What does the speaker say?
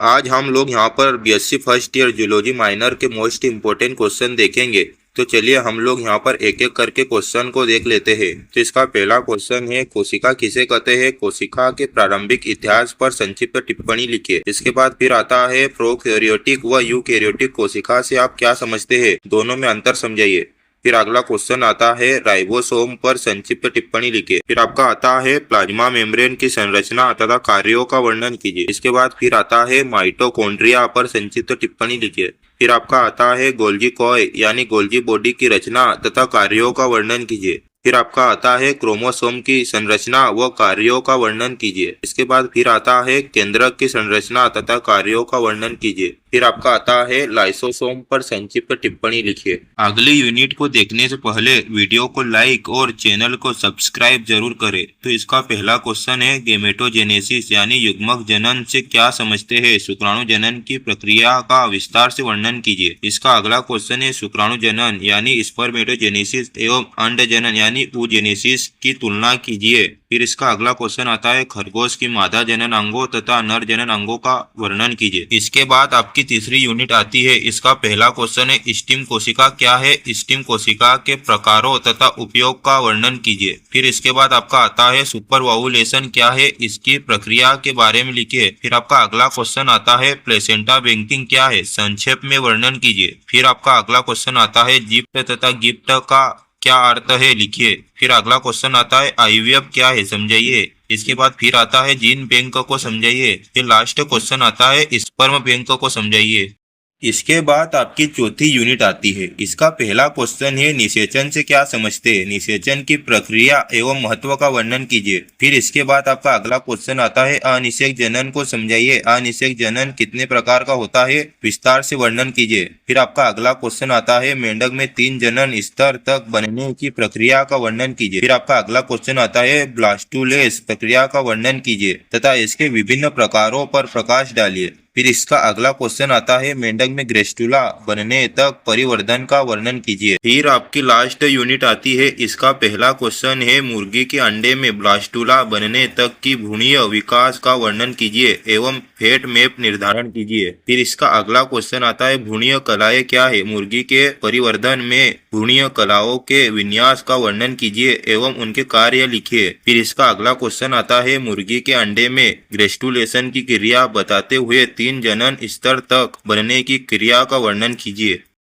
आज हम लोग यहाँ पर BSc first year zoology minor के मोस्ट इम्पोर्टेंट क्वेश्चन देखेंगे। तो चलिए हम लोग यहाँ पर एक एक करके क्वेश्चन को देख लेते हैं। तो इसका पहला क्वेश्चन है, कोशिका किसे कहते हैं? कोशिका के प्रारंभिक इतिहास पर संक्षिप्त टिप्पणी लिखिए। इसके बाद फिर आता है प्रोकैरियोटिक व यूकैरियोटिक कोशिका से आप क्या समझते हैं, दोनों में अंतर समझाइए। फिर अगला क्वेश्चन आता है राइबोसोम पर संक्षिप्त टिप्पणी लिखिए। फिर आपका आता है प्लाज्मा मेम्ब्रेन की संरचना तथा कार्यों का वर्णन कीजिए। इसके बाद फिर आता है माइटोकॉन्ड्रिया पर संक्षिप्त टिप्पणी लिखिए। फिर आपका आता है गोल्गी कॉय यानी गोल्गी बॉडी की रचना तथा कार्यों का वर्णन कीजिए। फिर आपका आता है क्रोमोसोम की संरचना व कार्यों का वर्णन कीजिए। इसके बाद फिर आता है केंद्रक की संरचना तथा कार्यों का वर्णन कीजिए। फिर आपका आता है लाइसोसोम पर संक्षिप्त टिप्पणी लिखिए। अगली यूनिट को देखने से पहले वीडियो को लाइक और चैनल को सब्सक्राइब जरूर करें। तो इसका पहला क्वेश्चन है गेमेटोजेनेसिस यानी युग्मक जनन से क्या समझते हैं? शुक्राणु जनन की प्रक्रिया का विस्तार से वर्णन कीजिए। इसका अगला क्वेश्चन है शुक्राणु जनन यानी स्पर्मेटोजेनेसिस एवं अंड जनन यानी oogenesis की तुलना कीजिए। फिर इसका अगला क्वेश्चन आता है खरगोश की मादा जनन अंगों तथा नर जनन अंगों का वर्णन कीजिए। इसके बाद आपकी तीसरी यूनिट आती है। इसका पहला क्वेश्चन है स्टिम कोशिका क्या है? स्टिम कोशिका के प्रकारों तथा उपयोग का वर्णन कीजिए। फिर इसके बाद आपका आता है सुपर ओव्यूलेशन क्या है? इसकी प्रक्रिया के बारे में लिखिए। फिर आपका अगला क्वेश्चन आता है प्लेसेंटा बैंकिंग क्या है? संक्षेप में वर्णन कीजिए। फिर आपका अगला क्वेश्चन आता है जिप्ट तथा गिप्ट का क्या अर्थ है? लिखिए। फिर अगला क्वेश्चन आता है आईवीएफ क्या है? समझाइए। इसके बाद फिर आता है जीन बैंक को समझाइए। फिर लास्ट क्वेश्चन आता है स्पर्म बैंक को समझाइए। इसके बाद आपकी चौथी यूनिट आती है। इसका पहला क्वेश्चन है निषेचन से क्या समझते हैं? निषेचन की प्रक्रिया एवं महत्व का वर्णन कीजिए। फिर इसके बाद आपका अगला क्वेश्चन आता है अनिषेक जनन को समझाइए। अनिषेक जनन कितने प्रकार का होता है? विस्तार से वर्णन कीजिए। फिर आपका अगला क्वेश्चन आता है मेंढक में 3 जनन स्तर तक बनने की प्रक्रिया का वर्णन कीजिए। फिर आपका अगला क्वेश्चन आता है ब्लास्टुलेस प्रक्रिया का वर्णन कीजिए तथा इसके विभिन्न प्रकारों पर प्रकाश डालिए। फिर इसका अगला क्वेश्चन आता है मेंढक में ग्रेस्टुला बनने तक परिवर्धन का वर्णन कीजिए। फिर आपकी लास्ट यूनिट आती है। इसका पहला क्वेश्चन है मुर्गी के अंडे में ब्लास्टुला बनने तक की भ्रूणीय विकास का वर्णन कीजिए एवं फेट मैप निर्धारण कीजिए। फिर इसका अगला क्वेश्चन आता है भ्रूणीय कलाएं क्या है? मुर्गी के परिवर्धन में भ्रूणीय कलाओं के विन्यास का वर्णन कीजिए एवं उनके कार्य लिखिए। फिर इसका अगला क्वेश्चन आता है मुर्गी के अंडे में ग्रेस्टुलेशन की क्रिया बताते हुए 3 जनन स्तर तक बनने की क्रिया का वर्णन कीजिए।